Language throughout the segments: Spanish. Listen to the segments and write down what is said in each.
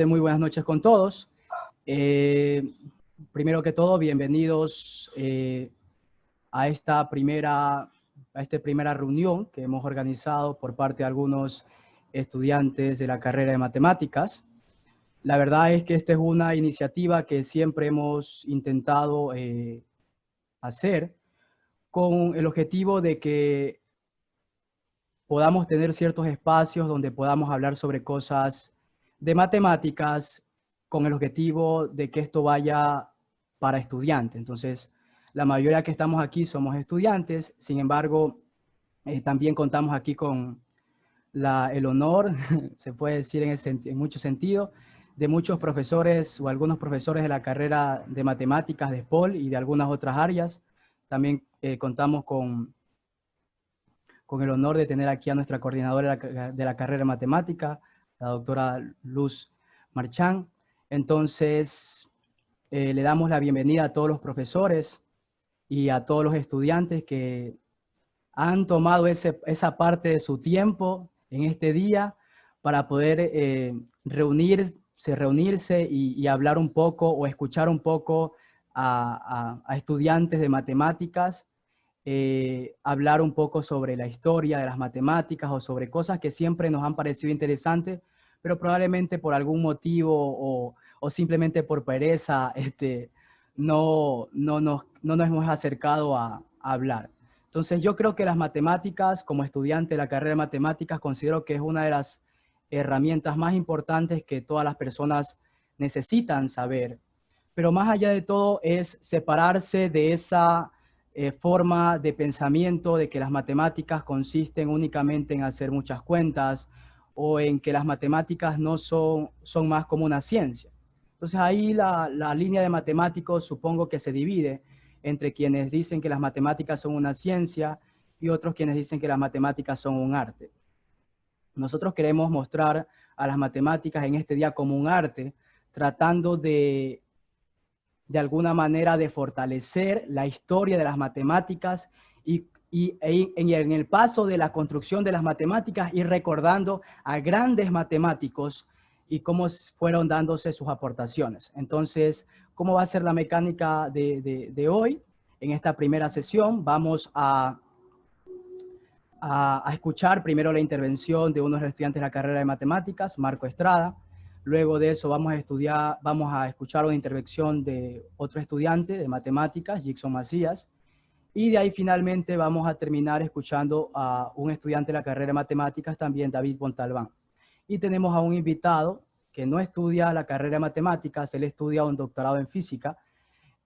Muy buenas noches con todos. Primero que todo, bienvenidos a esta primera reunión que hemos organizado por parte de algunos estudiantes de la carrera de matemáticas. La verdad es que esta es una iniciativa que siempre hemos intentado hacer con el objetivo de que podamos tener ciertos espacios donde podamos hablar sobre cosas de matemáticas con el objetivo de que esto vaya para estudiantes. Entonces, la mayoría que estamos aquí somos estudiantes, sin embargo, también contamos aquí con el honor, se puede decir en mucho sentido, de muchos profesores o algunos profesores de la carrera de matemáticas de SPOL y de algunas otras áreas. También contamos con el honor de tener aquí a nuestra coordinadora de la carrera de matemática, la doctora Luz Marchán. Entonces, le damos la bienvenida a todos los profesores y a todos los estudiantes que han tomado esa parte de su tiempo en este día para poder reunirse y hablar un poco o escuchar un poco a estudiantes de matemáticas, hablar un poco sobre la historia de las matemáticas o sobre cosas que siempre nos han parecido interesantes, pero probablemente por algún motivo o simplemente por pereza no nos hemos acercado a hablar. Entonces yo creo que las matemáticas, como estudiante de la carrera de matemáticas, considero que es una de las herramientas más importantes que todas las personas necesitan saber. Pero más allá de todo es separarse de esa forma de pensamiento de que las matemáticas consisten únicamente en hacer muchas cuentas o en que las matemáticas no son más como una ciencia. Entonces ahí la línea de matemáticos supongo que se divide entre quienes dicen que las matemáticas son una ciencia y otros quienes dicen que las matemáticas son un arte. Nosotros queremos mostrar a las matemáticas en este día como un arte, tratando de alguna manera de fortalecer la historia de las matemáticas y en el paso de la construcción de las matemáticas ir recordando a grandes matemáticos y cómo fueron dándose sus aportaciones. Entonces, ¿cómo va a ser la mecánica de hoy? En esta primera sesión vamos a escuchar primero la intervención de uno de los estudiantes de la carrera de matemáticas, Marco Estrada. Luego de eso vamos a escuchar una intervención de otro estudiante de matemáticas, Jackson Macías. Y de ahí finalmente vamos a terminar escuchando a un estudiante de la carrera de matemáticas, también David Montalbán. Y tenemos a un invitado que no estudia la carrera de matemáticas, él estudia un doctorado en física,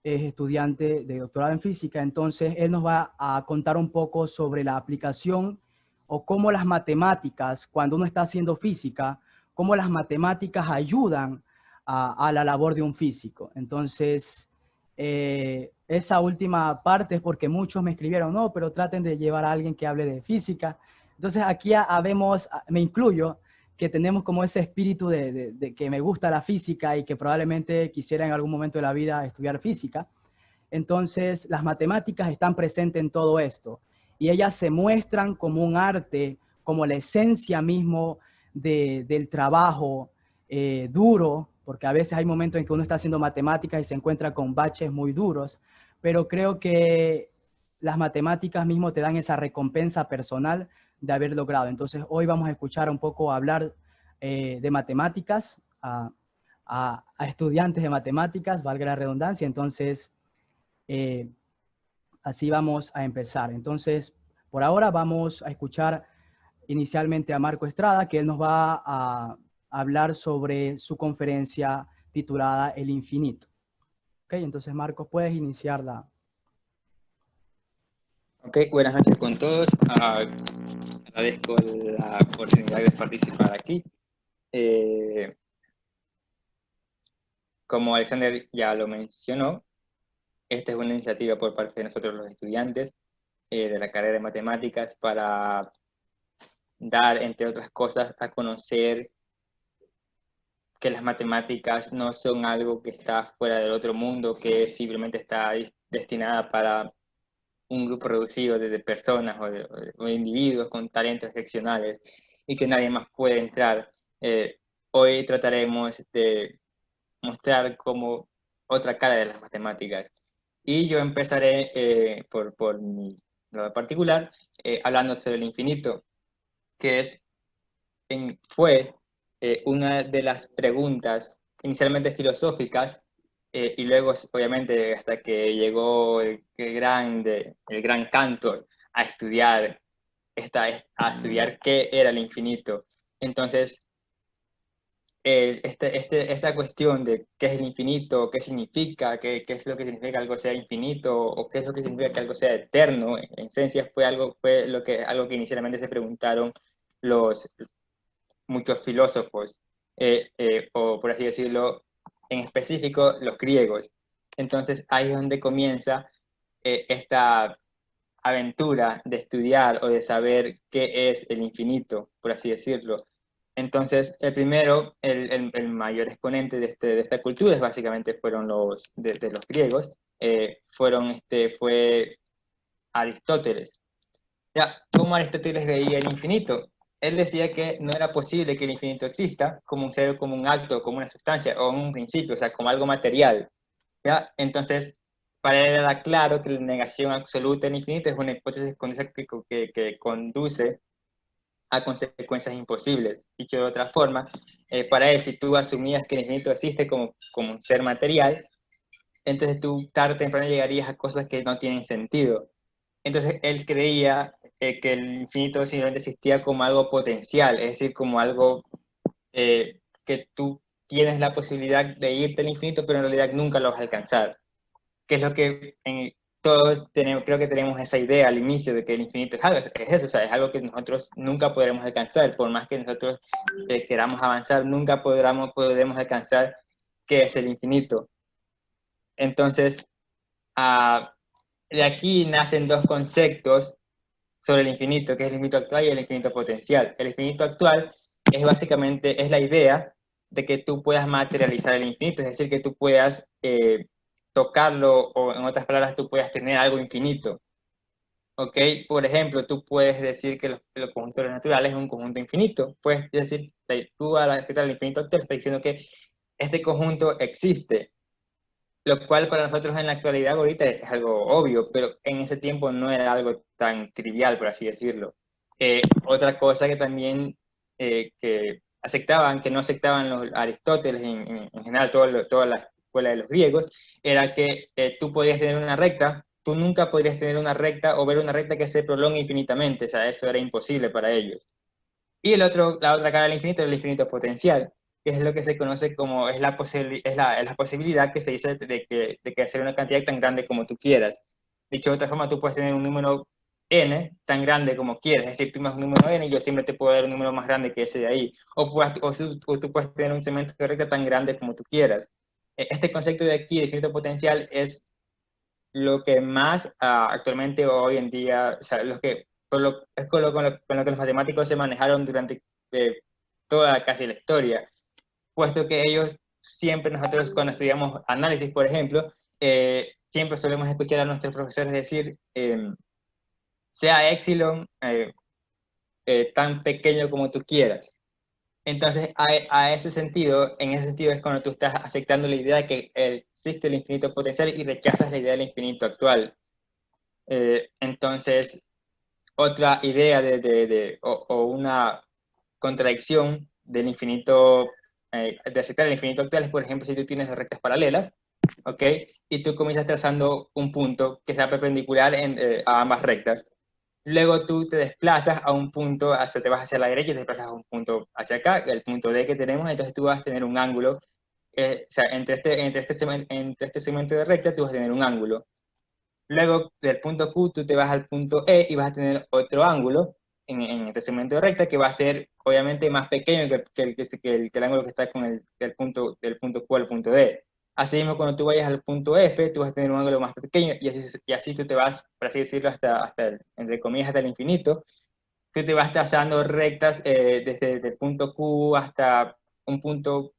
es estudiante de doctorado en física, entonces él nos va a contar un poco sobre la aplicación o cómo las matemáticas, cuando uno está haciendo física, cómo las matemáticas ayudan a la labor de un físico. Entonces, esa última parte es porque muchos me escribieron, no, pero traten de llevar a alguien que hable de física. Entonces, aquí vemos, me incluyo, que tenemos como ese espíritu de que me gusta la física y que probablemente quisiera en algún momento de la vida estudiar física. Entonces, las matemáticas están presentes en todo esto y ellas se muestran como un arte, como la esencia mismo del trabajo duro, porque a veces hay momentos en que uno está haciendo matemáticas y se encuentra con baches muy duros, pero creo que las matemáticas mismo te dan esa recompensa personal de haber logrado. Entonces, hoy vamos a escuchar un poco hablar de matemáticas a estudiantes de matemáticas, valga la redundancia. Entonces, así vamos a empezar. Entonces, por ahora vamos a escuchar inicialmente a Marco Estrada, que él nos va a hablar sobre su conferencia titulada El Infinito. Ok, entonces Marcos, puedes iniciarla. Ok, buenas noches con todos. Agradezco la oportunidad de participar aquí. Como Alexander ya lo mencionó, esta es una iniciativa por parte de nosotros los estudiantes de la carrera de matemáticas para dar, entre otras cosas, a conocer que las matemáticas no son algo que está fuera del otro mundo, que simplemente está destinada para un grupo reducido de personas o de individuos con talentos excepcionales y que nadie más puede entrar. hoy trataremos de mostrar como otra cara de las matemáticas. Y yo empezaré por mi lado particular, hablando sobre el infinito, que fue una de las preguntas inicialmente filosóficas, y luego, obviamente, hasta que llegó el gran Cantor a estudiar, a estudiar qué era el infinito. Entonces, esta cuestión de qué es el infinito, qué significa, qué es lo que significa que algo sea infinito, o qué es lo que significa que algo sea eterno, en esencia algo que inicialmente se preguntaron los muchos filósofos, o por así decirlo, en específico los griegos. Entonces ahí es donde comienza esta aventura de estudiar o de saber qué es el infinito, por así decirlo. Entonces, el primero, el mayor exponente de esta cultura, básicamente fueron de los griegos, fue Aristóteles. Ya, ¿cómo Aristóteles veía el infinito? Él decía que no era posible que el infinito exista como un ser, como un acto, como una sustancia o un principio, o sea, como algo material. ¿Ya? Entonces, para él era claro que la negación absoluta del infinito es una hipótesis que conduce a consecuencias imposibles. Dicho de otra forma, para él, si tú asumías que el infinito existe como un ser material, entonces tú tarde o temprano llegarías a cosas que no tienen sentido. Entonces él creía que el infinito simplemente existía como algo potencial, es decir, como algo que tú tienes la posibilidad de irte al infinito, pero en realidad nunca lo vas a alcanzar. Que es lo que todos tenemos, creo que tenemos esa idea al inicio de que el infinito es eso, o sea, es algo que nosotros nunca podremos alcanzar, por más que nosotros queramos avanzar, nunca podremos alcanzar qué es el infinito. Entonces, de aquí nacen dos conceptos sobre el infinito, que es el infinito actual y el infinito potencial. El infinito actual es la idea de que tú puedas materializar el infinito, es decir, que tú puedas tocarlo, o en otras palabras, tú puedas tener algo infinito. ¿Ok? Por ejemplo, tú puedes decir que los conjuntos naturales es un conjunto infinito. Puedes decir, tú al aceptar el infinito actual estás diciendo que este conjunto existe, lo cual para nosotros en la actualidad ahorita es algo obvio, pero en ese tiempo no era algo tan trivial, por así decirlo. Otra cosa que también que no aceptaban los Aristóteles, en general toda la escuela de los griegos, era que tú podías tener una recta, tú nunca podrías tener una recta o ver una recta que se prolongue infinitamente, o sea, eso era imposible para ellos. Y la otra cara del infinito es el infinito potencial, que es lo que se conoce como es la posibilidad que se dice de que hacer una cantidad tan grande como tú quieras. Dicho de otra forma, tú puedes tener un número n tan grande como quieras, es decir, tú me das un número n y yo siempre te puedo dar un número más grande que ese de ahí, o tú puedes tener un segmento de recta tan grande como tú quieras. Este concepto de aquí, de infinito potencial, es lo que más actualmente hoy en día, o sea, es con lo que los matemáticos se manejaron durante toda casi la historia, puesto que ellos siempre, nosotros cuando estudiamos análisis, por ejemplo, siempre solemos escuchar a nuestros profesores decir, sea epsilon tan pequeño como tú quieras. Entonces, en ese sentido es cuando tú estás aceptando la idea de que existe el infinito potencial y rechazas la idea del infinito actual. Entonces, otra idea o una contradicción del infinito, de aceptar el infinito actual es, por ejemplo, si tú tienes rectas paralelas, ¿ok? Y tú comienzas trazando un punto que sea perpendicular a ambas rectas. Luego tú te desplazas a un punto, te vas hacia la derecha y te desplazas a un punto hacia acá, el punto D que tenemos, entonces tú vas a tener un ángulo, o sea, entre este segmento de recta tú vas a tener un ángulo. Luego, del punto Q, tú te vas al punto E y vas a tener otro ángulo en este segmento de recta que va a ser, obviamente, más pequeño que el ángulo que está con del punto Q al punto D. Así mismo, cuando tú vayas al punto F, tú vas a tener un ángulo más pequeño y así tú te vas, por así decirlo, entre comillas, hasta el infinito. Tú te vas trazando rectas desde el punto Q hasta un punto,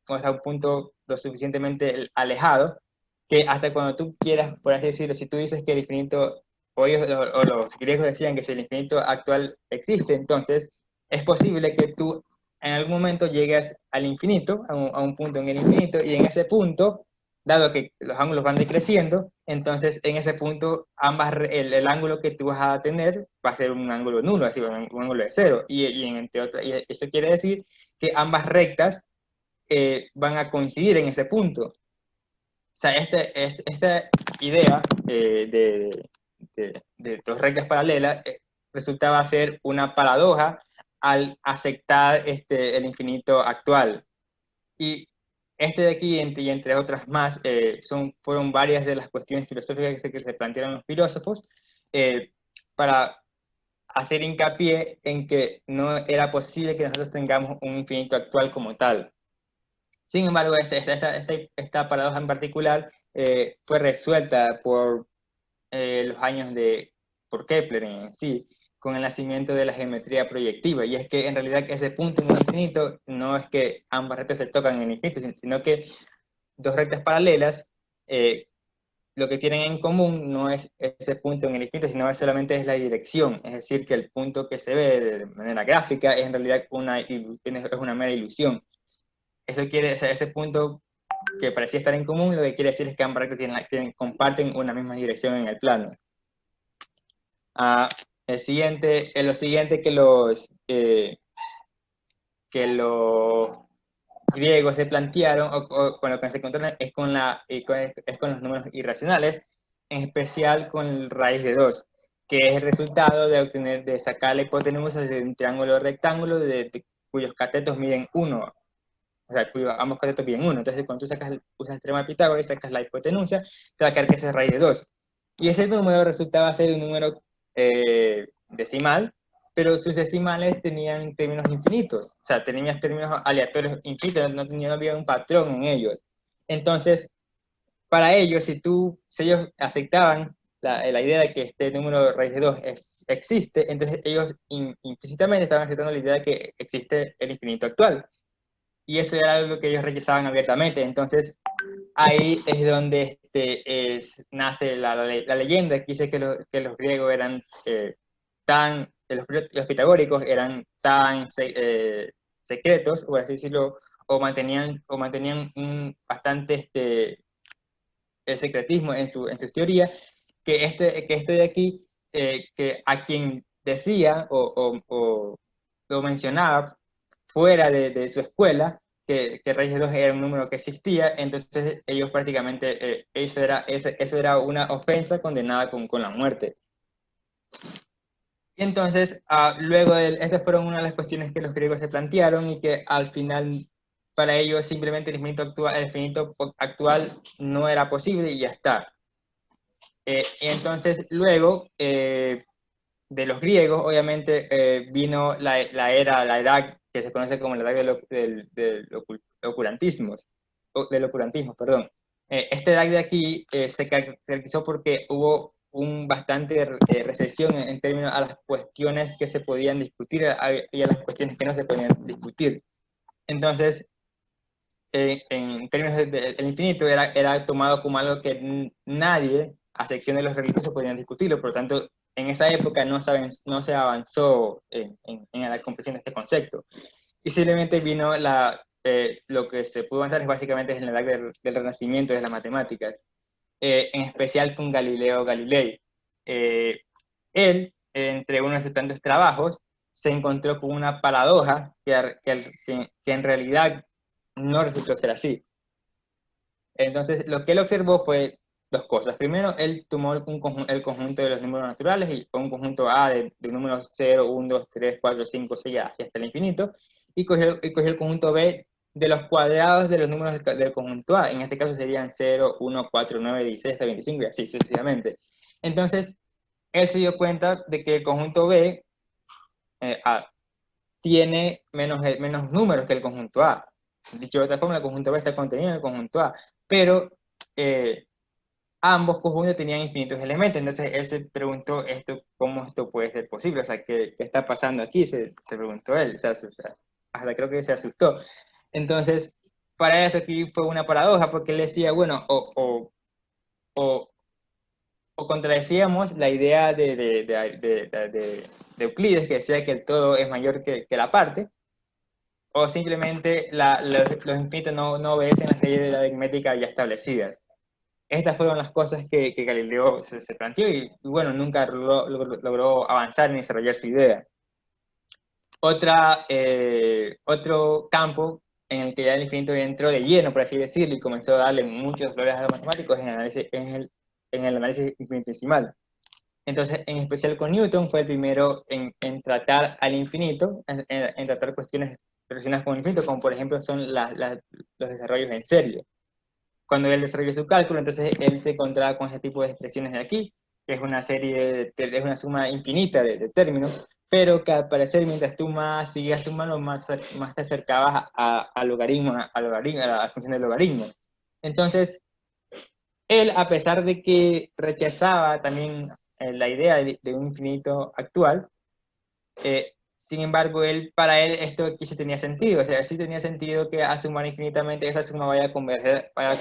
hasta un punto lo suficientemente alejado, que hasta cuando tú quieras, por así decirlo, si tú dices que el infinito, o los griegos decían que si el infinito actual existe, entonces es posible que tú en algún momento llegas al infinito, a un punto en el infinito, y en ese punto, dado que los ángulos van decreciendo, entonces en ese punto el ángulo que tú vas a tener va a ser un ángulo nulo, así un ángulo de cero, y eso quiere decir que ambas rectas van a coincidir en ese punto. O sea, esta idea de dos rectas paralelas resultaba ser una paradoja al aceptar el infinito actual. Y este de aquí, y entre otras más, fueron varias de las cuestiones filosóficas que se plantearon los filósofos para hacer hincapié en que no era posible que nosotros tengamos un infinito actual como tal. Sin embargo, esta paradoja en particular fue resuelta los años por Kepler en sí, con el nacimiento de la geometría proyectiva. Y es que en realidad ese punto en el infinito no es que ambas rectas se tocan en el infinito, sino que dos rectas paralelas, lo que tienen en común no es ese punto en el infinito, sino solamente es la dirección. Es decir, que el punto que se ve de manera gráfica es en realidad es una mera ilusión. Eso quiere decir, ese punto que parecía estar en común, lo que quiere decir es que ambas rectas comparten una misma dirección en el plano. Lo siguiente que los griegos se plantearon, o con lo que se encontraron, es con los números irracionales, en especial con el raíz de 2, que es el resultado de sacar la hipotenusa de un triángulo rectángulo cuyos catetos miden 1. O sea, ambos catetos miden 1. Entonces, cuando tú usas el teorema de Pitágoras y sacas la hipotenusa, te va a quedar que esa es raíz de 2. Y ese número resultaba ser un número decimal, pero sus decimales tenían términos infinitos. O sea, tenían términos aleatorios infinitos, no había un patrón en ellos. Entonces, para ellos, si ellos aceptaban la idea de que este número raíz de 2 existe, entonces ellos implícitamente estaban aceptando la idea de que existe el infinito actual. Y eso era algo que ellos rechazaban abiertamente. Entonces, ahí es donde nace la leyenda que dice que los griegos eran los pitagóricos eran tan secretos, o así decirlo, o mantenían bastante el secretismo en sus teorías, que este de aquí, que a quien decía o lo mencionaba fuera de su escuela, que raíz de 2 era un número que existía, entonces ellos prácticamente, eso era una ofensa condenada con la muerte. Y entonces, estas fueron una de las cuestiones que los griegos se plantearon y que al final, para ellos, simplemente el infinito actual no era posible y ya está. Y entonces, luego de los griegos, obviamente, vino la edad que se conoce como la edad del ocurantismo, perdón. Esta edad de aquí se caracterizó porque hubo bastante recesión en términos a las cuestiones que se podían discutir y a las cuestiones que no se podían discutir. Entonces, en términos del infinito, era tomado como algo que nadie, a excepción de los religiosos, podían discutirlo. Por lo tanto, en esa época no se avanzó en la comprensión de este concepto. Y simplemente vino lo que se pudo avanzar es básicamente en la edad del Renacimiento de las matemáticas, en especial con Galileo Galilei. Él, entre unos de tantos trabajos, se encontró con una paradoja que en realidad no resultó ser así. Entonces, lo que él observó fue dos cosas. Primero, él tomó el conjunto de los números naturales y un conjunto A de números 0, 1, 2, 3, 4, 5, 6, así hasta el infinito, y cogió el conjunto B de los cuadrados de los números del conjunto A. En este caso serían 0, 1, 4, 9, 16, hasta 25 y así sucesivamente. Entonces, él se dio cuenta de que el conjunto B tiene menos números que el conjunto A. Dicho de otra forma, el conjunto B está contenido en el conjunto A, pero ambos conjuntos tenían infinitos elementos. Entonces él se preguntó cómo esto puede ser posible, o sea, ¿qué está pasando aquí? Se preguntó él, o sea, hasta creo que se asustó. Entonces, para esto aquí fue una paradoja, porque él decía, bueno, o contradecíamos la idea de Euclides, que decía que el todo es mayor que la parte, o simplemente los infinitos no obedecen las leyes de la aritmética ya establecidas. Estas fueron las cosas que Galileo se planteó y bueno, nunca logró avanzar ni desarrollar su idea. Otro campo en el que ya el infinito entró de lleno, por así decirlo, y comenzó a darle muchos valores a los matemáticos en el análisis infinitesimal. Entonces, en especial con Newton, fue el primero en tratar al infinito, en tratar cuestiones relacionadas con el infinito, como por ejemplo son los desarrollos en serie. Cuando él desarrolló su cálculo, entonces él se encontraba con ese tipo de expresiones de aquí, que es una serie, es una suma infinita de términos, pero que al parecer mientras tú más sigues sumando, más te acercabas al logaritmo, a la función del logaritmo. Entonces, él, a pesar de que rechazaba también la idea de un infinito actual, sin embargo, para él esto aquí sí tenía sentido, o sea, sí tenía sentido que a sumar infinitamente esa suma vaya a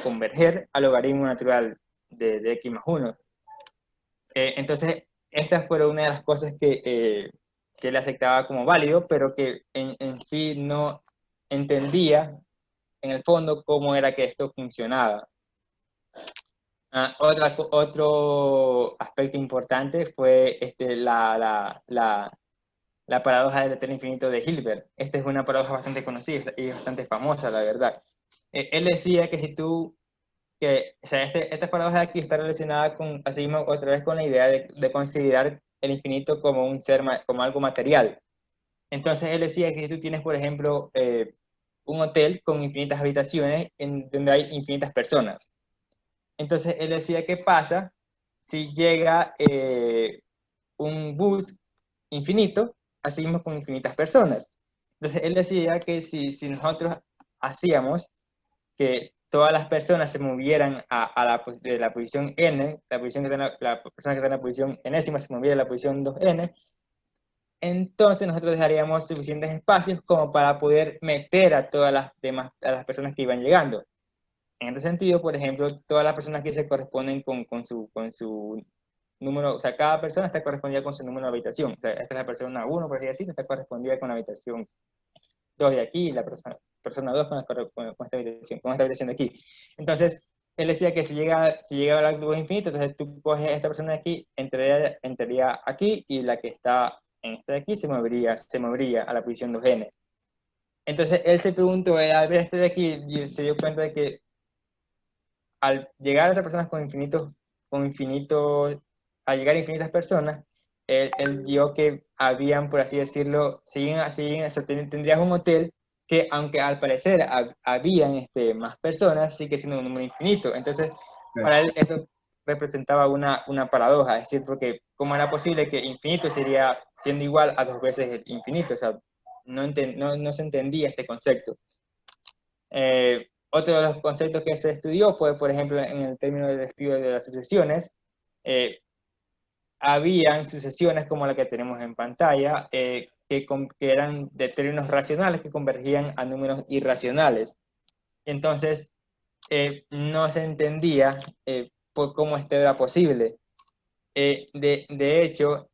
converger al logaritmo natural de x más 1. Entonces, estas fueron una de las cosas que él aceptaba como válido, pero que en sí no entendía en el fondo cómo era que esto funcionaba. Otro aspecto importante fue la paradoja del eterno infinito de Hilbert. Esta es una paradoja bastante conocida y bastante famosa, la verdad. Él decía que si tú, o sea, esta paradoja aquí está relacionada con, así mismo, otra vez con la idea de considerar el infinito como un ser, como algo material. Entonces él decía que si tú tienes, por ejemplo, un hotel con infinitas habitaciones en donde hay infinitas personas. Entonces él decía, ¿qué pasa si llega un bus infinito, así mismo con infinitas personas? Entonces él decía que si nosotros hacíamos que todas las personas se movieran de la posición n, la persona que está en la posición enésima se moviera a la posición 2n, entonces nosotros dejaríamos suficientes espacios como para poder meter a todas las demás, a las personas que iban llegando. En este sentido, por ejemplo, todas las personas que se corresponden con su número, o sea, cada persona está correspondida con su número de habitación. O sea, esta es la persona 1, por así decirlo, está correspondida con la habitación 2 de aquí, y la persona 2 con esta habitación de aquí. Entonces, él decía que si llega al álgebra infinito, entonces tú coges a esta persona de aquí, entraría aquí, y la que está en esta de aquí se movería a la posición 2n. Entonces, él se preguntó, al ver este de aquí, y se dio cuenta de que al llegar a estas personas al llegar a infinitas personas, él dio que habían, por así decirlo, tendrías un hotel que, aunque al parecer habían más personas, sigue siendo un número infinito. Entonces, para él esto representaba una paradoja, es decir, porque ¿cómo era posible que infinito sería siendo igual a 2 veces el infinito? O sea, no se entendía este concepto. Otro de los conceptos que se estudió fue, por ejemplo, en el término del estudio de las sucesiones. Habían sucesiones como la que tenemos en pantalla, que eran de términos racionales que convergían a números irracionales. Entonces, no se entendía por cómo esto era posible. De hecho,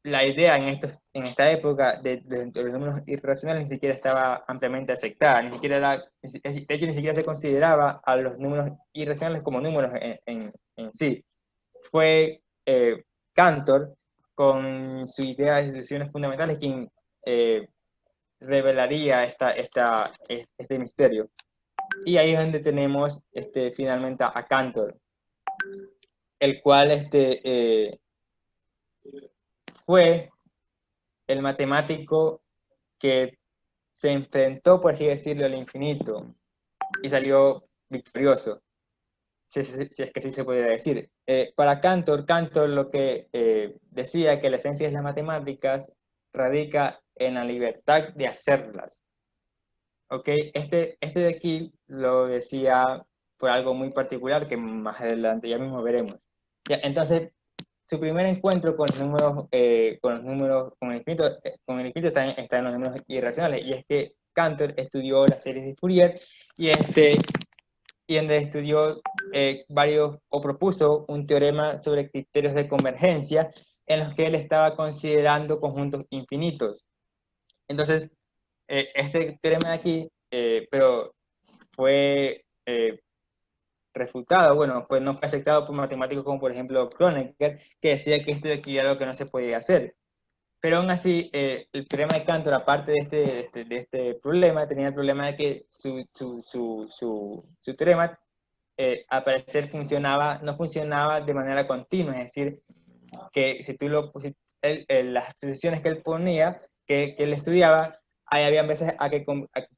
la idea en esta época de los números irracionales ni siquiera estaba ampliamente aceptada, de hecho ni siquiera se consideraba a los números irracionales como números en sí. Fue Cantor, con su idea de sucesiones fundamentales, quien revelaría este misterio. Y ahí es donde tenemos finalmente a Cantor, el cual fue el matemático que se enfrentó, por así decirlo, al infinito y salió victorioso, si es que así se puede decir. Para Cantor lo que decía que la esencia de las matemáticas radica en la libertad de hacerlas. ¿Ok? Este de aquí lo decía por algo muy particular que más adelante ya mismo veremos. Ya, entonces, su primer encuentro con los números, con el infinito está en los números irracionales, y es que Cantor estudió las series de Fourier y donde estudió o propuso un teorema sobre criterios de convergencia en los que él estaba considerando conjuntos infinitos. Entonces, este teorema de aquí, pero fue refutado, bueno, pues no fue aceptado por matemáticos como por ejemplo Kronecker, que decía que esto de aquí era algo que no se podía hacer. Pero aún así, el teorema de Cantor, aparte de este problema, tenía el problema de que su teorema, al parecer, no funcionaba de manera continua, es decir, que si tú las expresiones que él ponía, que él estudiaba, ahí había veces a que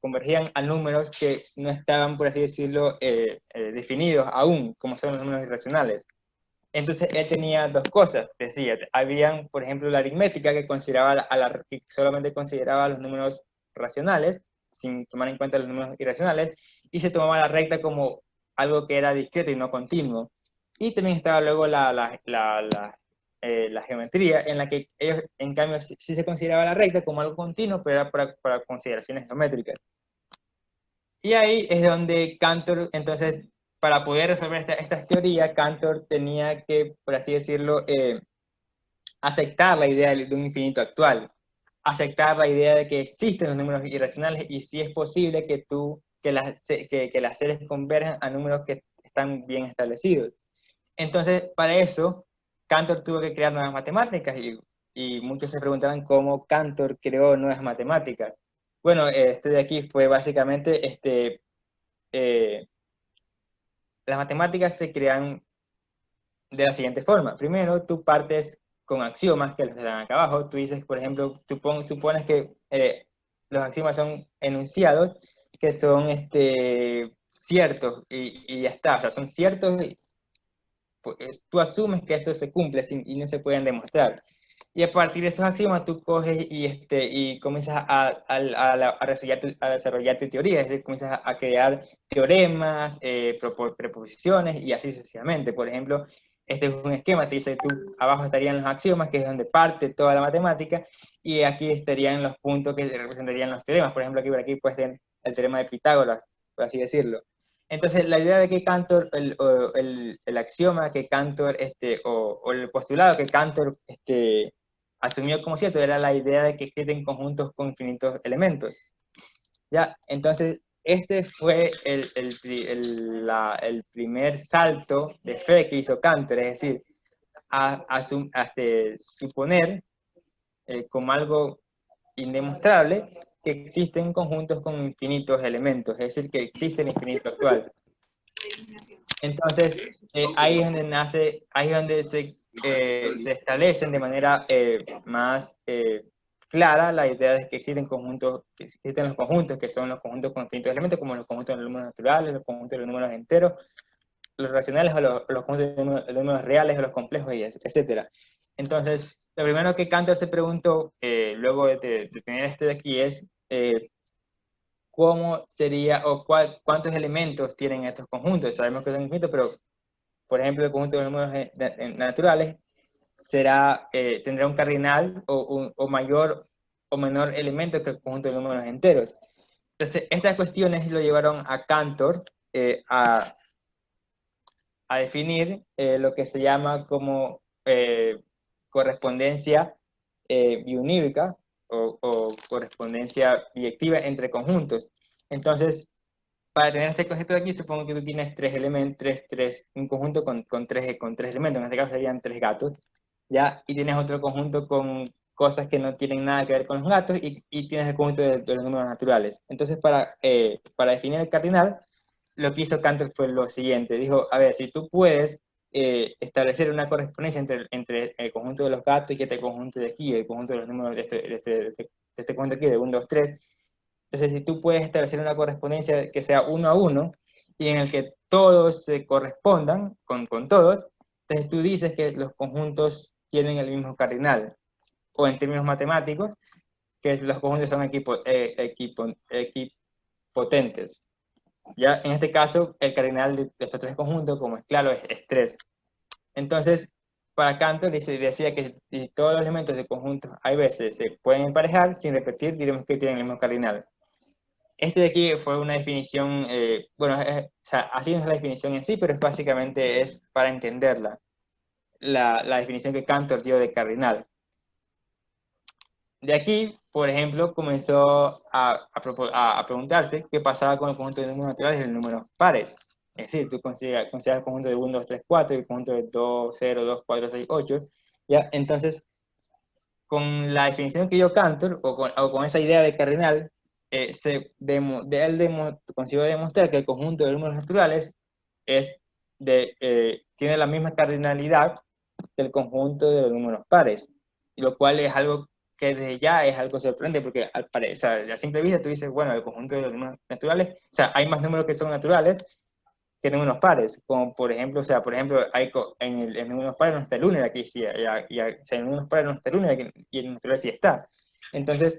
convergían a números que no estaban, por así decirlo, definidos aún, como son los números irracionales. Entonces él tenía dos cosas, decía, habían, por ejemplo, la aritmética que consideraba que solamente consideraba los números racionales, sin tomar en cuenta los números irracionales, y se tomaba la recta como algo que era discreto y no continuo. Y también estaba luego la geometría, en la que ellos, en cambio, sí se consideraba la recta como algo continuo, pero era para consideraciones geométricas. Y ahí es donde Cantor, entonces, para poder resolver estas teorías, Cantor tenía que, por así decirlo, aceptar la idea de un infinito actual, aceptar la idea de que existen los números irracionales y si es posible que las series converjan a números que están bien establecidos. Entonces, para eso, Cantor tuvo que crear nuevas matemáticas y muchos se preguntaban cómo Cantor creó nuevas matemáticas. Bueno, este de aquí fue básicamente eh, las matemáticas se crean de la siguiente forma. Primero, tú partes con axiomas que los dan acá abajo. Tú dices, por ejemplo, tú pones que los axiomas son enunciados que son ciertos y ya está. O sea, son ciertos y pues, tú asumes que eso se cumple y no se pueden demostrar. Y a partir de esos axiomas tú coges y comienzas a desarrollar tu teoría, es decir, comienzas a crear teoremas, preposiciones y así sucesivamente. Por ejemplo, este es un esquema, te dice, tú abajo estarían los axiomas, que es donde parte toda la matemática, y aquí estarían los puntos que representarían los teoremas. Por ejemplo, aquí por aquí puedes tener el teorema de Pitágoras, por así decirlo. Entonces, la idea de que Cantor, el axioma que Cantor, o el postulado que Cantor asumió como cierto, era la idea de que existen conjuntos con infinitos elementos. ¿Ya? Entonces, este fue el primer salto de fe que hizo Cantor, es decir, suponer como algo indemostrable que existen conjuntos con infinitos elementos, es decir, que existe el infinito actual. Entonces, ahí es donde nace, ahí es donde se establecen de manera más clara la idea de que existen conjuntos, que existen los conjuntos, que son los conjuntos con infinitos elementos, como los conjuntos de los números naturales, los conjuntos de los números enteros, los racionales o los conjuntos de los números reales o los complejos, etc. Entonces, lo primero que Cantor se preguntó, luego de tener esto de aquí, es cómo sería o cuántos elementos tienen estos conjuntos. Sabemos que son infinitos, pero por ejemplo, el conjunto de los números naturales tendrá un cardinal o mayor o menor elemento que el conjunto de números enteros. Entonces, estas cuestiones lo llevaron a Cantor a definir lo que se llama como correspondencia biunívoca o correspondencia biyectiva entre conjuntos. Entonces, para tener este concepto de aquí, supongo que tú tienes tres elementos, un conjunto con tres elementos, en este caso serían tres gatos, ¿ya? Y tienes otro conjunto con cosas que no tienen nada que ver con los gatos y tienes el conjunto de los números naturales. Entonces, para definir el cardinal, lo que hizo Cantor fue lo siguiente, dijo, a ver, si tú puedes establecer una correspondencia entre el conjunto de los gatos y este conjunto de aquí, el conjunto de los números de este conjunto aquí, de 1, 2, 3, entonces, si tú puedes establecer una correspondencia que sea 1 a 1 y en el que todos se correspondan con todos, entonces tú dices que los conjuntos tienen el mismo cardinal. O en términos matemáticos, que los conjuntos son equipotentes. Ya en este caso, el cardinal de estos tres conjuntos, como es claro, es 3. Entonces, para Cantor decía que si todos los elementos de conjuntos hay veces se pueden emparejar, sin repetir, diremos que tienen el mismo cardinal. Este de aquí fue una definición, bueno, o sea, así no es la definición en sí, pero básicamente es para entenderla, la definición que Cantor dio de cardinal. de aquí, por ejemplo, comenzó a preguntarse qué pasaba con el conjunto de números naturales y los números pares. Es decir, tú consideras el conjunto de 1, 2, 3, 4 y el conjunto de 2, 0, 2, 4, 6, 8. ¿Ya? Entonces, con la definición que dio Cantor, o con esa idea de cardinal, consiguió demostrar que el conjunto de números naturales tiene la misma cardinalidad que el conjunto de los números pares, lo cual es algo que desde ya es algo sorprendente, porque o sea, a simple vista tú dices, bueno, el conjunto de los números naturales, o sea, hay más números que son naturales que números pares, como por ejemplo, o sea, por ejemplo, en números pares no está el 1, aquí sí, o sea, en números pares no está el 1 y en naturales sí está. Entonces,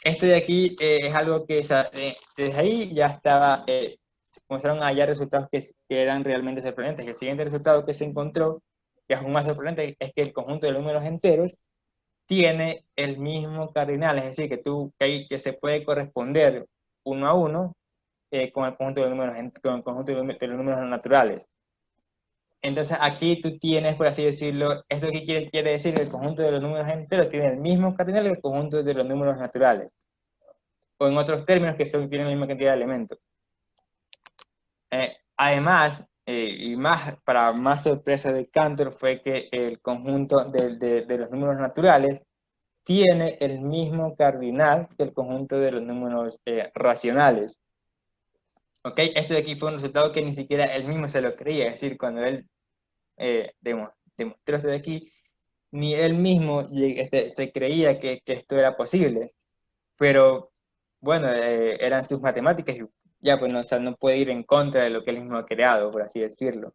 esto de aquí es algo que, o sea, desde ahí ya estaba, se comenzaron a hallar resultados que eran realmente sorprendentes. El siguiente resultado que se encontró, que es aún más sorprendente, es que el conjunto de números enteros tiene el mismo cardinal, es decir, que se puede corresponder uno a uno con el conjunto de los números, con el conjunto de los números naturales. Entonces aquí tú tienes, por así decirlo, esto que quiere decir que el conjunto de los números enteros tiene el mismo cardinal que el conjunto de los números naturales. O en otros términos que tienen la misma cantidad de elementos. Además, y para más sorpresa de Cantor, fue que el conjunto de los números naturales tiene el mismo cardinal que el conjunto de los números racionales. ¿Ok? Este de aquí fue un resultado que ni siquiera él mismo se lo creía, es decir, cuando él demostró esto de aquí, ni él mismo se creía que esto era posible, pero bueno, eran sus matemáticas y ya pues no, o sea, no puede ir en contra de lo que él mismo ha creado, por así decirlo.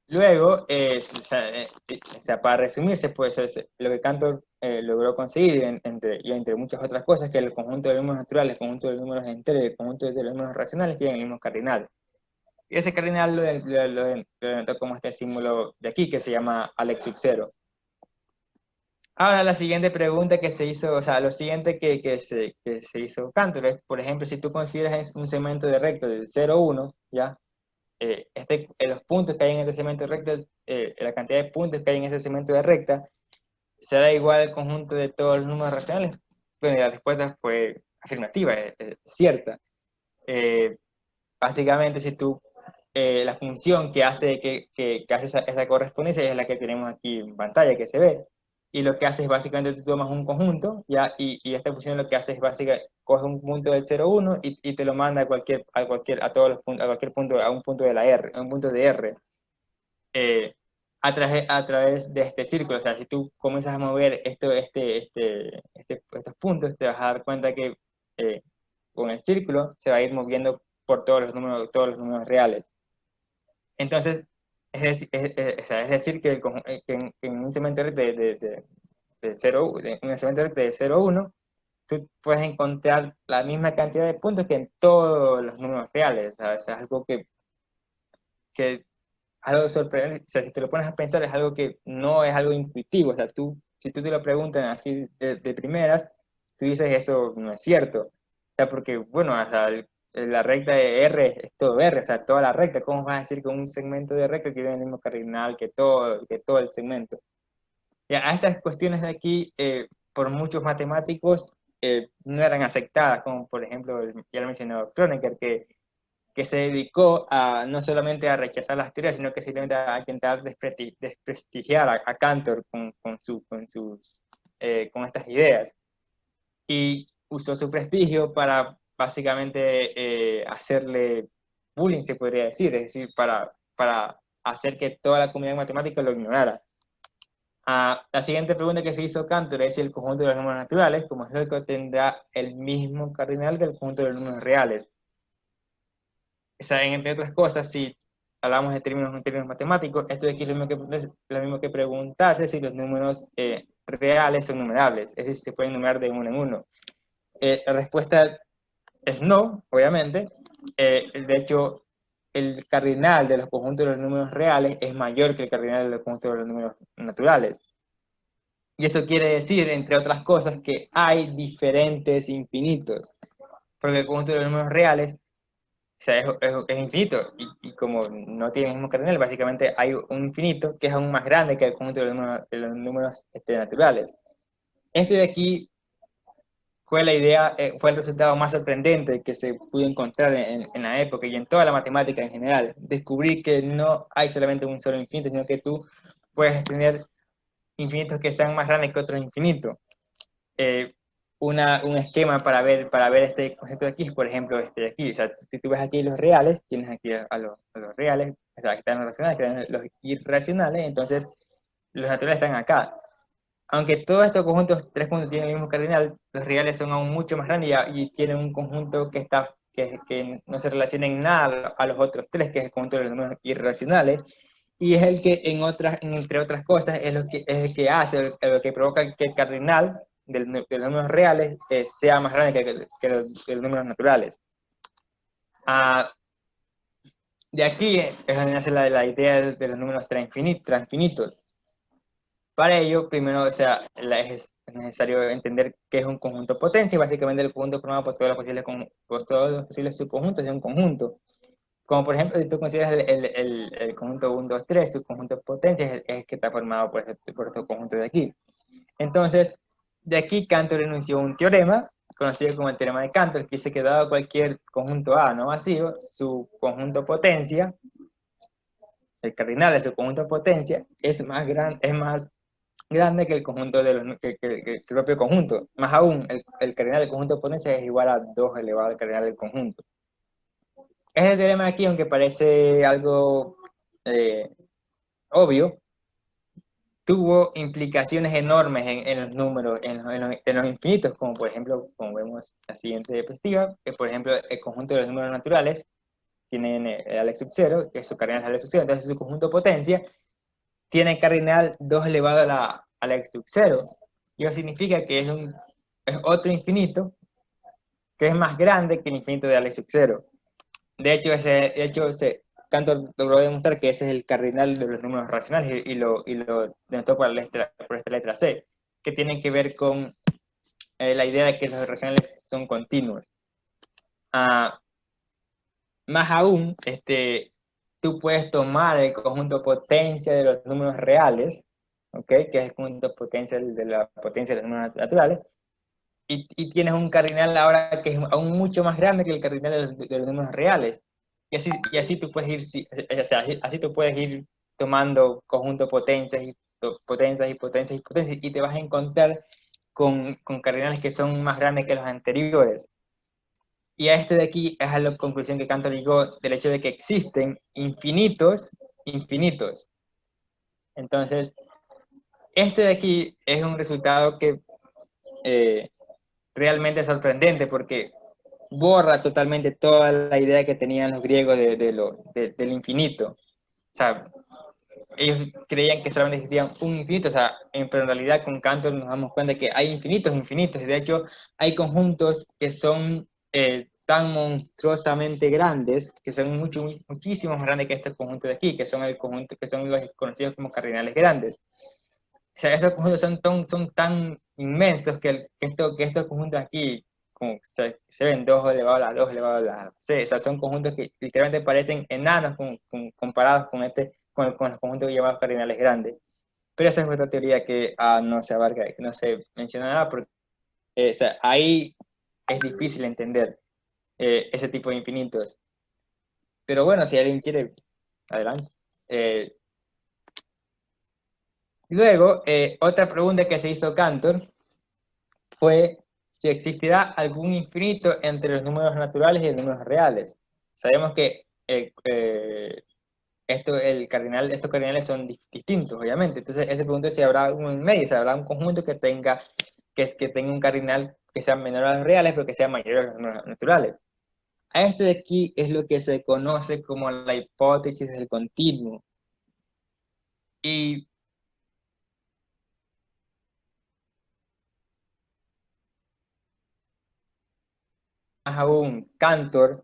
Luego, o sea, para resumirse, pues lo que Cantor logró conseguir, entre muchas otras cosas, que el conjunto de números naturales, el conjunto de números enteros y el conjunto de los números racionales tienen el mismo cardinal. Y ese cardinal lo denotó como este símbolo de aquí, que se llama Alex sub 0. Ahora, la siguiente pregunta que se hizo, o sea, lo siguiente que se hizo Cantor es, por ejemplo, si tú consideras un segmento de recto del 0, 1, ¿ya? Los puntos que hay en este segmento recto, la cantidad de puntos que hay en ese segmento de recta, será igual al conjunto de todos los números racionales. Bueno, y la respuesta fue afirmativa, es cierta. Básicamente, si tú, la función que hace, que hace esa correspondencia es la que tenemos aquí en pantalla, que se ve. Y lo que hace es básicamente tú tomas un conjunto, ¿ya? Y esta función lo que hace es básicamente coge un punto del 0, 1 y te lo manda a todos los puntos, a cualquier punto, a un punto de la R, a un punto de R. A través de este círculo. O sea, si tú comienzas a mover estos puntos, te vas a dar cuenta que con el círculo se va a ir moviendo por todos los números reales. Entonces, es decir que, en un segmento de 0, un segmento de 0, 1, tú puedes encontrar la misma cantidad de puntos que en todos los números reales. O sea, es algo que algo sorprendente. O sea, si te lo pones a pensar, es algo que no es algo intuitivo. O sea, si tú te lo preguntas así de primeras, tú dices eso no es cierto. O sea, porque, bueno, o sea, la recta de R es todo R, o sea, toda la recta. ¿Cómo vas a decir que un segmento de recta tiene el mismo cardinal que todo el segmento? Y a estas cuestiones de aquí, por muchos matemáticos, no eran aceptadas, como por ejemplo, ya lo mencionó Kronecker, que se dedicó a no solamente a rechazar las teorías, sino que simplemente a intentar desprestigiar a Cantor con estas ideas. Y usó su prestigio para básicamente hacerle bullying, se podría decir, es decir, para hacer que toda la comunidad matemática lo ignorara. La siguiente pregunta que se hizo Cantor es si el conjunto de los números naturales, como es lógico, tendrá el mismo cardinal del conjunto de los números reales. O sea, entre otras cosas, si hablamos de en términos matemáticos, esto de aquí es lo mismo que preguntarse si los números reales son numerables, es decir, si se pueden numerar de uno en uno. La respuesta es no, obviamente. De hecho, el cardinal de los conjuntos de los números reales es mayor que el cardinal de los conjuntos de los números naturales. Y eso quiere decir, entre otras cosas, que hay diferentes infinitos. Porque el conjunto de los números reales sea, es infinito, y como no tiene el mismo cardinal, básicamente hay un infinito que es aún más grande que el conjunto de los números naturales. Este de aquí fue la idea, fue el resultado más sorprendente que se pudo encontrar en la época y en toda la matemática en general. Descubrí que no hay solamente un solo infinito, sino que tú puedes tener infinitos que sean más grandes que otros infinitos. Eh, un esquema para ver este concepto de aquí es, por ejemplo, este de aquí. O sea, si tú ves aquí los reales, tienes aquí a los reales, o sea, aquí están los racionales, aquí están los irracionales, entonces los naturales están acá. Aunque todos estos conjuntos, tres conjuntos tienen el mismo cardinal, los reales son aún mucho más grandes y tienen un conjunto que no se relaciona en nada a los otros tres, que es el conjunto de los números irracionales, y es el que, entre otras cosas, es el que hace, lo que provoca que el cardinal de los números reales sea más grande que los números naturales. Ah, de aquí es donde nace la idea de los números transfinitos. Para ello, primero, o sea, es necesario entender qué es un conjunto potencia, básicamente el conjunto formado por todos los posibles subconjuntos de un conjunto. Como por ejemplo, si tú consideras el conjunto 1, 2, 3, su conjunto potencia es el que está formado por estos conjuntos de aquí. Entonces, de aquí Cantor enunció un teorema, conocido como el teorema de Cantor, que dice que dado cualquier conjunto A no vacío, su conjunto potencia, el cardinal de su conjunto potencia, es más grande que el conjunto que el propio conjunto. Más aún, el cardinal del conjunto de potencia es igual a 2 elevado al cardinal del conjunto. Este teorema aquí, aunque parece algo obvio, tuvo implicaciones enormes en los números, en los infinitos, como por ejemplo, como vemos en la siguiente diapositiva, que por ejemplo el conjunto de los números naturales tienen Alex sub 0, que su cardinal es Alex sub 0, entonces su conjunto potencia tiene cardinal 2 elevado a la x sub 0. Y eso significa que es otro infinito que es más grande que el infinito de Alex sub 0. De hecho Cantor logró demostrar que ese es el cardinal de los números racionales y lo denotó por esta letra C, que tiene que ver con la idea de que los racionales son continuos. Ah, más aún, tú puedes tomar el conjunto potencia de los números reales, ¿okay? Que es el conjunto potencia de la potencia de los números naturales, y tienes un cardinal ahora que es aún mucho más grande que el cardinal de los números reales. Y así tú puedes o sea, así tú puedes ir tomando conjunto potencias y potencias y potencias y potencias, y te vas a encontrar con cardinales que son más grandes que los anteriores. Y a esto de aquí es a la conclusión que Cantor llegó del hecho de que existen infinitos. Entonces, este de aquí es un resultado que realmente es sorprendente porque borra totalmente toda la idea que tenían los griegos del infinito. O sea, ellos creían que solamente existía un infinito, o sea, pero en realidad con Cantor nos damos cuenta que hay infinitos, y de hecho hay conjuntos que son tan monstruosamente grandes, que son muchísimo más grandes que estos conjuntos de aquí, que son que son los conocidos como cardinales grandes. O sea, esos conjuntos son tan inmensos que estos conjuntos aquí, como se ven 2 elevado a la 2 elevado a la c, o sea, son conjuntos que literalmente parecen enanos comparados con los conjuntos llamados cardinales grandes. Pero esa es otra teoría que no se abarca, que no se menciona nada, porque o sea, ahí es difícil entender ese tipo de infinitos. Pero bueno, si alguien quiere, adelante. Luego, otra pregunta que se hizo Cantor fue si existirá algún infinito entre los números naturales y los números reales. Sabemos que estos cardinales son distintos, obviamente. Entonces, ese pregunta es si habrá uno en medio, si habrá un conjunto que tenga un cardinal que sea menor a los reales, pero que sea mayor a los números naturales. A esto de aquí es lo que se conoce como la hipótesis del continuo. Y más aún, Cantor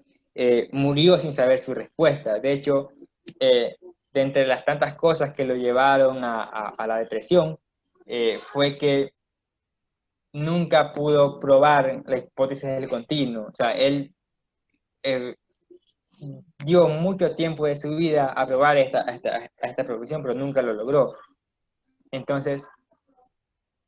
murió sin saber su respuesta. De hecho, de entre las tantas cosas que lo llevaron a la depresión, fue que nunca pudo probar la hipótesis del continuo. O sea, él dio mucho tiempo de su vida a probar esta profesión, pero nunca lo logró. Entonces,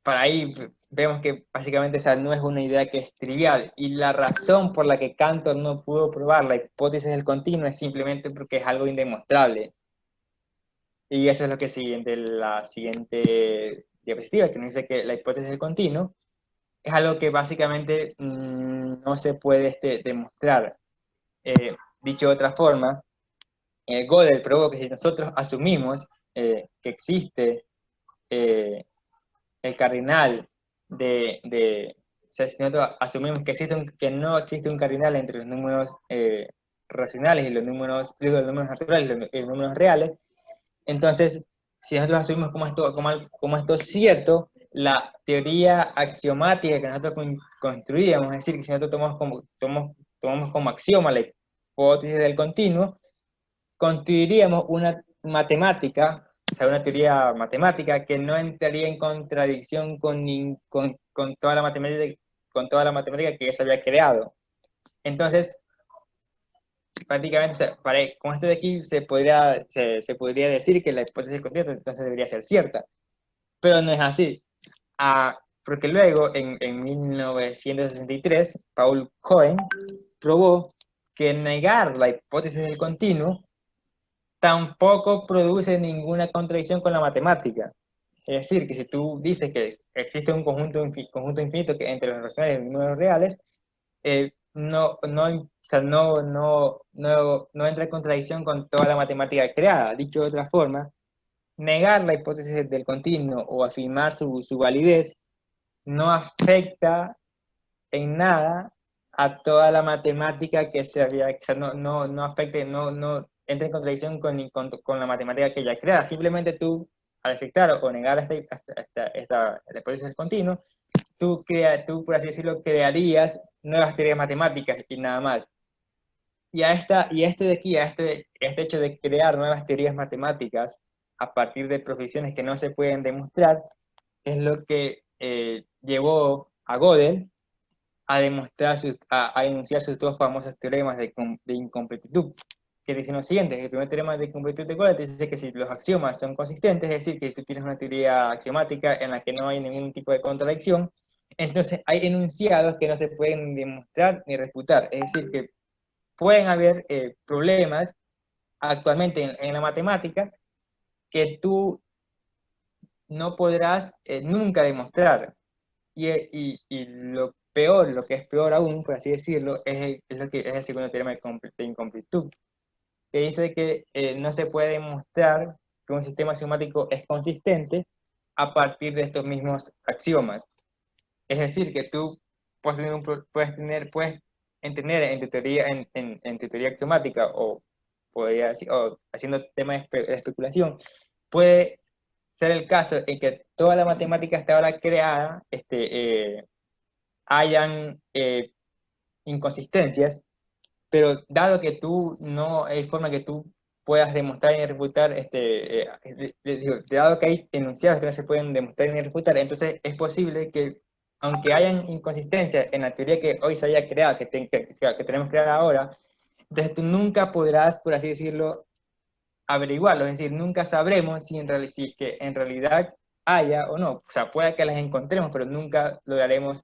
para ahí vemos que básicamente esa no es una idea que es trivial. Y la razón por la que Cantor no pudo probar la hipótesis del continuo es simplemente porque es algo indemostrable. Y eso es lo que sigue en la siguiente diapositiva, que nos dice que la hipótesis del continuo es algo que básicamente no se puede demostrar. Dicho de otra forma, Gödel probó que si nosotros asumimos que existe el cardinal o sea, si nosotros asumimos que, que no existe un cardinal entre los números racionales y los números naturales y los números reales, entonces, si nosotros asumimos como esto es cierto, la teoría axiomática que nosotros construíamos, es decir, que si nosotros tomamos como axioma la hipótesis del continuo, construiríamos una matemática, o sea, una teoría matemática que no entraría en contradicción con con toda la matemática que ya se había creado. Entonces, prácticamente, o sea, con esto de aquí se podría decir que la hipótesis continua entonces debería ser cierta, pero no es así. Porque luego, en 1963, Paul Cohen probó que negar la hipótesis del continuo tampoco produce ninguna contradicción con la matemática. Es decir, que si tú dices que existe un conjunto infinito que entre los racionales y los números reales, o sea, no entra en contradicción con toda la matemática creada. Dicho de otra forma, negar la hipótesis del continuo o afirmar su validez no afecta en nada a toda la matemática que se había, o sea, no afecte, no entra en contradicción con la matemática que ya creada. Simplemente tú, al aceptar o negar la hipótesis del continuo, tú, por así decirlo, crearías nuevas teorías matemáticas y nada más. Y este de aquí, este hecho de crear nuevas teorías matemáticas a partir de profesiones que no se pueden demostrar, es lo que llevó a Gödel a enunciar sus dos famosos teoremas de incompletitud, que dicen lo siguiente: el primer teorema de incompletitud de Gödel dice que si los axiomas son consistentes, es decir, que tú tienes una teoría axiomática en la que no hay ningún tipo de contradicción, entonces hay enunciados que no se pueden demostrar ni refutar, es decir, que pueden haber problemas actualmente en la matemática que tú no podrás nunca demostrar. Y lo peor, lo que es peor aún, por así decirlo, es el segundo teorema de incompletud, que dice que no se puede demostrar que un sistema axiomático es consistente a partir de estos mismos axiomas. Es decir, que tú puedes entender en tu teoría axiomática, o podría decir, o haciendo temas de especulación, puede ser el caso en que toda la matemática hasta ahora creada hayan inconsistencias, pero dado que tú no hay forma que tú puedas demostrar ni refutar, dado que hay enunciados que no se pueden demostrar ni refutar, entonces es posible que, aunque hayan inconsistencias en la teoría que hoy se haya creado, que tenemos creada ahora, entonces tú nunca podrás, por así decirlo, averiguarlo, es decir, nunca sabremos si que en realidad haya o no. O sea, puede que las encontremos, pero nunca lograremos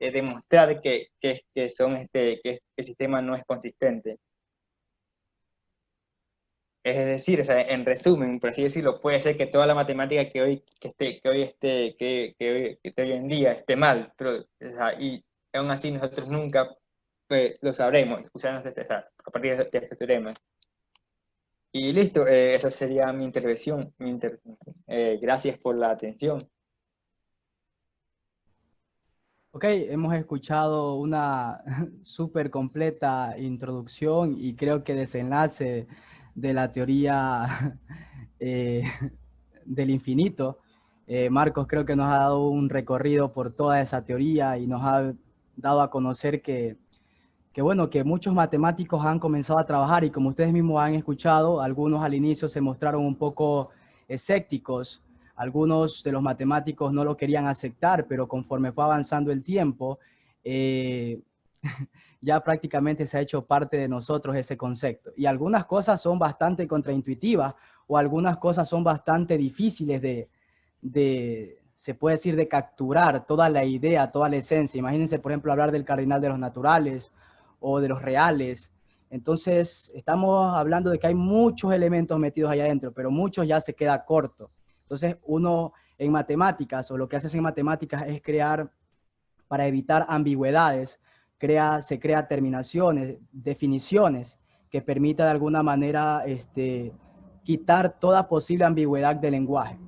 demostrar que el sistema no es consistente. Es decir, o sea, en resumen, por así decirlo, puede ser que toda la matemática que esté hoy en día esté mal, pero, o sea, y aún así nosotros nunca lo sabremos usando a partir de este teorema. Y listo, esa sería mi intervención. Gracias por la atención. Ok, hemos escuchado una súper completa introducción y creo que desenlace de la teoría eh, del infinito. Marcos creo que nos ha dado un recorrido por toda esa teoría y nos ha dado a conocer bueno, que muchos matemáticos han comenzado a trabajar y como ustedes mismos han escuchado, algunos al inicio se mostraron un poco escépticos, algunos de los matemáticos no lo querían aceptar, pero conforme fue avanzando el tiempo, eh, ya prácticamente se ha hecho parte de nosotros ese concepto. Y algunas cosas son bastante contraintuitivas o algunas cosas son bastante difíciles se puede decir, de capturar toda la idea, toda la esencia. Imagínense, por ejemplo, hablar del cardinal de los naturales o de los reales. Entonces, estamos hablando de que hay muchos elementos metidos allá adentro, pero muchos ya se queda corto. Entonces, uno en matemáticas, o lo que haces en matemáticas es crear, para evitar ambigüedades, se crea terminaciones, definiciones que permita de alguna manera quitar toda posible ambigüedad del lenguaje.